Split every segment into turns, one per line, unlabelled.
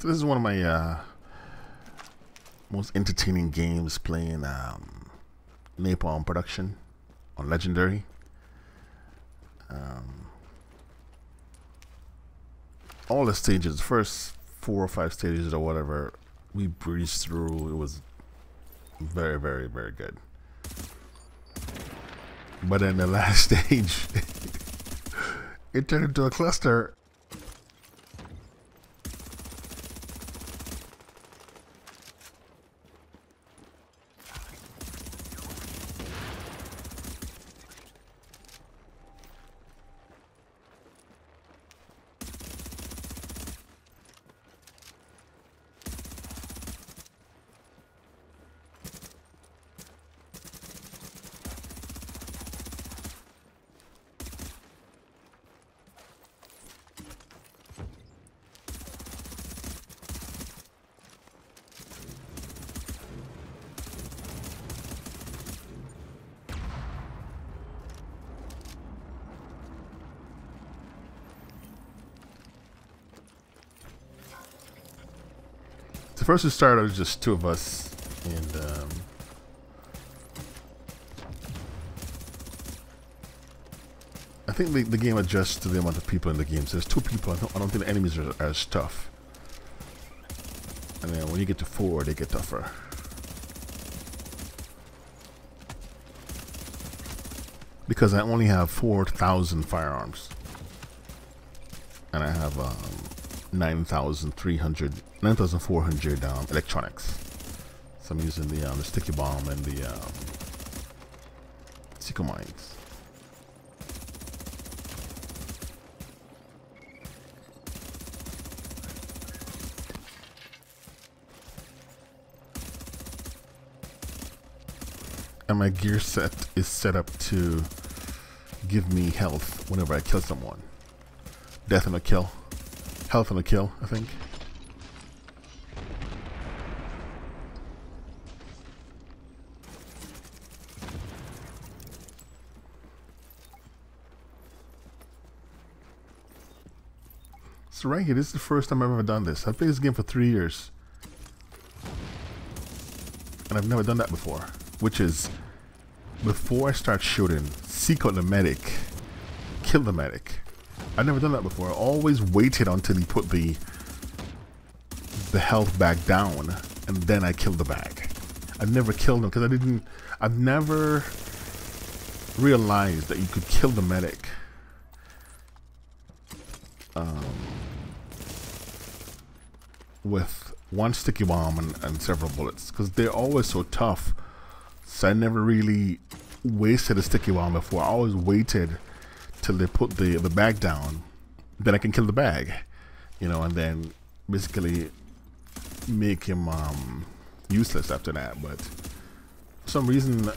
So this is one of my most entertaining games, playing Napalm production on Legendary. All the stages, first 4 or 5 stages or whatever, we breezed through. It was very, very, very good. But then the last stage, it turned into a cluster. So first we started, it was just 2 of us, and I think the game adjusts to the amount of people in the game. So there's 2 people. I don't think the enemies are as tough. And then when you get to 4, they get tougher. Because I only have 4,000 firearms, and I have 9,400 electronics. So I'm using the sticky bomb and the Seeker mines. And my gear set is set up to give me health whenever I kill someone. Death and a kill. Health and a kill, I think. So right here, this is the first time I've ever done this. I've played this game for 3 years, and I've never done that before. Which is, before I start shooting, seek out the medic, kill the medic. I've never done that before. I always waited until he put the health bag down, and then I killed the bag. I've never killed him because I've never realized that you could kill the medic with 1 sticky bomb and several bullets, because they're always so tough. So I never really wasted a sticky bomb before. I always waited till they put the bag down, then I can kill the bag, you know, and then basically make him useless after that. But for some reason,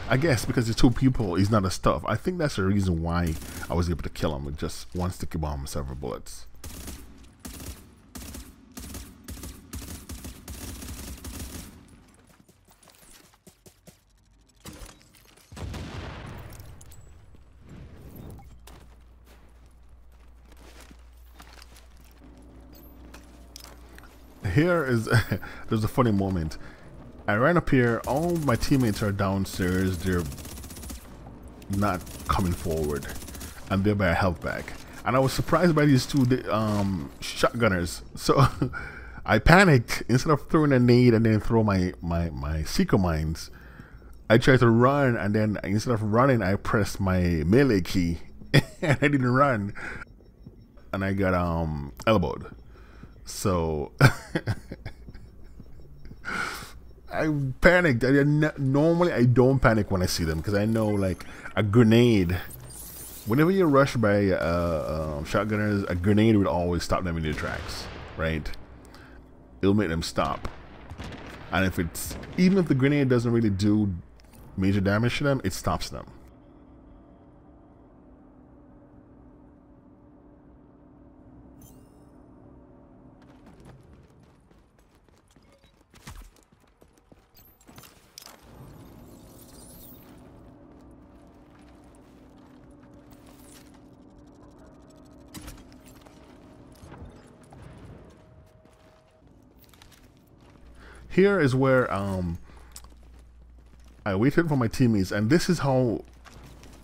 I guess because there's 2 people, he's not as tough. I think that's the reason why I was able to kill him with just 1 sticky bomb and several bullets. Here is there's a funny moment. I ran up here, all my teammates are downstairs, they're not coming forward, and they're by a health bag. And I was surprised by these 2 shotgunners. So I panicked. Instead of throwing a nade and then throw my seeker mines, I tried to run, and then instead of running, I pressed my melee key and I didn't run, and I got elbowed. So I panicked. Normally I don't panic when I see them, because I know, like, a grenade, whenever you're rushed by shotgunners, a grenade would always stop them in their tracks, right? It'll make them stop. And even if the grenade doesn't really do major damage to them, it stops them. here is where I waited for my teammates, and this is how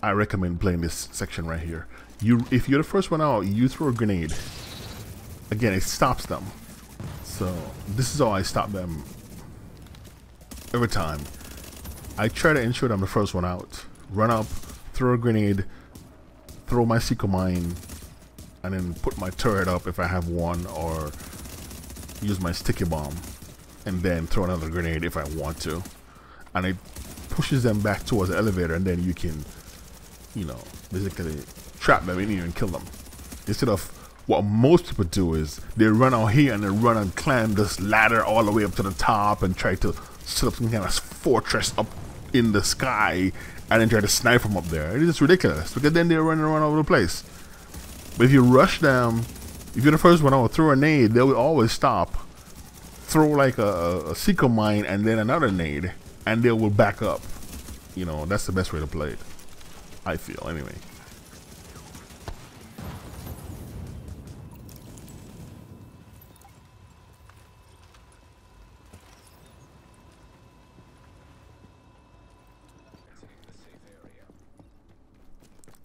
I recommend playing this section right here. If you're the first one out, you throw a grenade. Again, it stops them. So this is how I stop them every time. I try to ensure that I'm the first one out. Run up, throw a grenade, throw my Seeker mine, and then put my turret up if I have one, or use my sticky bomb, and then throw another grenade if I want to. And it pushes them back towards the elevator, and then you can, you know, basically trap them in here and kill them. Instead of what most people do is they run out here and they run and climb this ladder all the way up to the top and try to set up some kind of fortress up in the sky and then try to snipe them up there. It is ridiculous because then they're running around all over the place. But if you rush them, if you're the first one out, throw a nade, they will always stop. Throw like a Seeker mine and then another nade, and they will back up. You know, that's the best way to play it, I feel, anyway.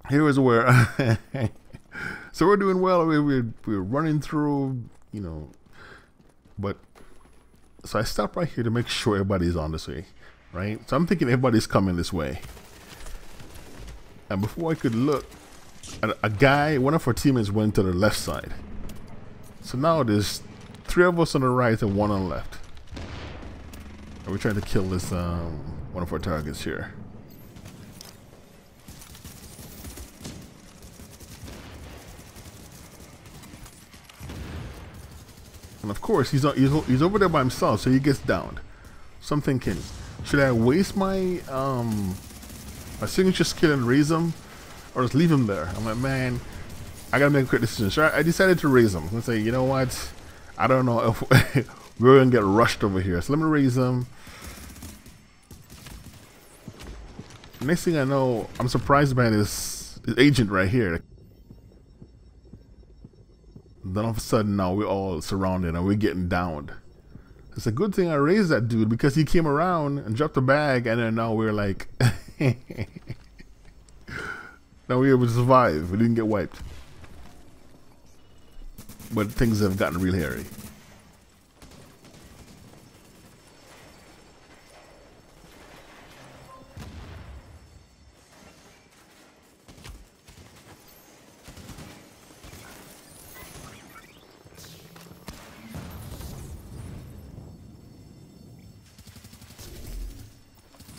Here is where so we're doing well. We're running through, you know, but so I stop right here to make sure everybody's on this way, right? So I'm thinking everybody's coming this way, and before I could look, a guy, one of our teammates, went to the left side. So now there's 3 of us on the right and 1 on the left, and we're trying to kill this one of our targets here. And of course, he's over there by himself, so he gets downed. So I'm thinking, should I waste my signature skill and raise him, or just leave him there? I'm like, man, I gotta make a quick decision. So I decided to raise him. Let's say, you know what? I don't know if we're gonna get rushed over here. So let me raise him. Next thing I know, I'm surprised by this agent right here. Then all of a sudden now we're all surrounded and we're getting downed. It's a good thing I raised that dude because he came around and dropped the bag, and then now we're like now we're able to survive. We didn't get wiped. But things have gotten real hairy.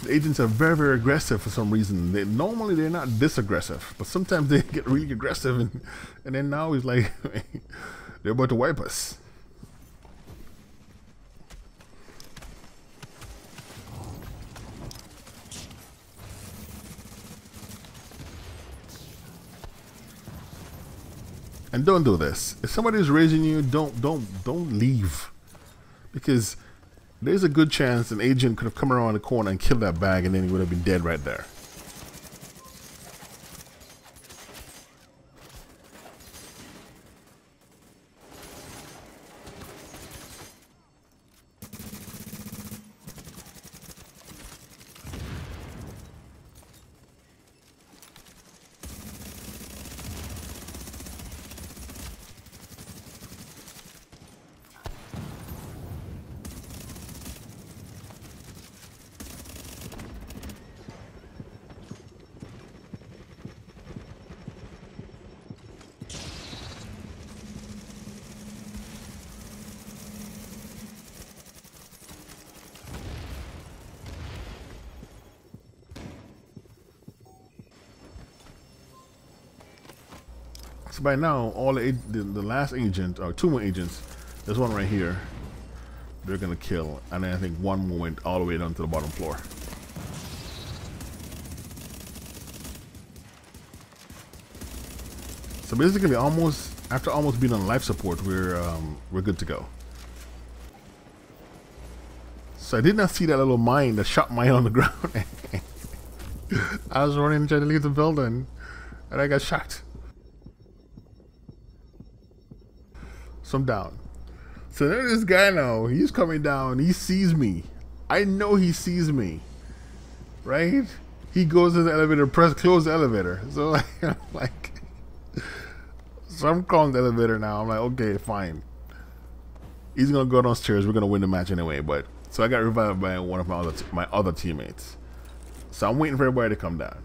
Agents are very, very aggressive for some reason. Normally they're not this aggressive, but sometimes they get really aggressive, and then now it's like they're about to wipe us. And don't do this. If somebody's raising you, don't leave, because there's a good chance an agent could have come around the corner and killed that bag, and then he would have been dead right there. So by now, all the last agent, or 2 more agents, there's one right here, they're gonna kill, and then I think 1 more went all the way down to the bottom floor. So basically, after almost being on life support, we're good to go. So I did not see that little mine, that shot mine on the ground. I was running trying to leave the building, and I got shot. So I'm down. So there's this guy now. He's coming down. He sees me. I know he sees me. Right? He goes to the elevator, close the elevator. So I'm like, so I'm calling the elevator now. I'm like, okay, fine. He's gonna go downstairs. We're gonna win the match anyway. But so I got revived by one of my other teammates. So I'm waiting for everybody to come down.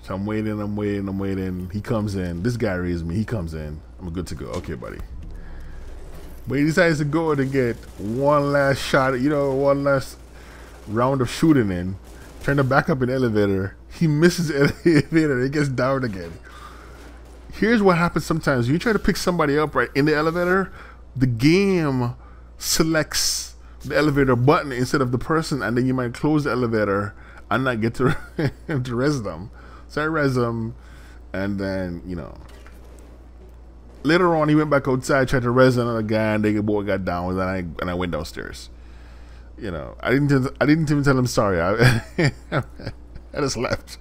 So I'm waiting. He comes in. This guy raised me. He comes in. I'm good to go. Okay, buddy. But he decides to go to get one last shot, one last round of shooting in. Turn to back up in the elevator. He misses the elevator. It gets down again. Here's what happens sometimes. You try to pick somebody up right in the elevator, the game selects the elevator button instead of the person, and then you might close the elevator and not get to, to res them. So I res them, and then, later on he went back outside, tried to res another guy, and they both got down, and I went downstairs. I didn't even tell him sorry. I just left.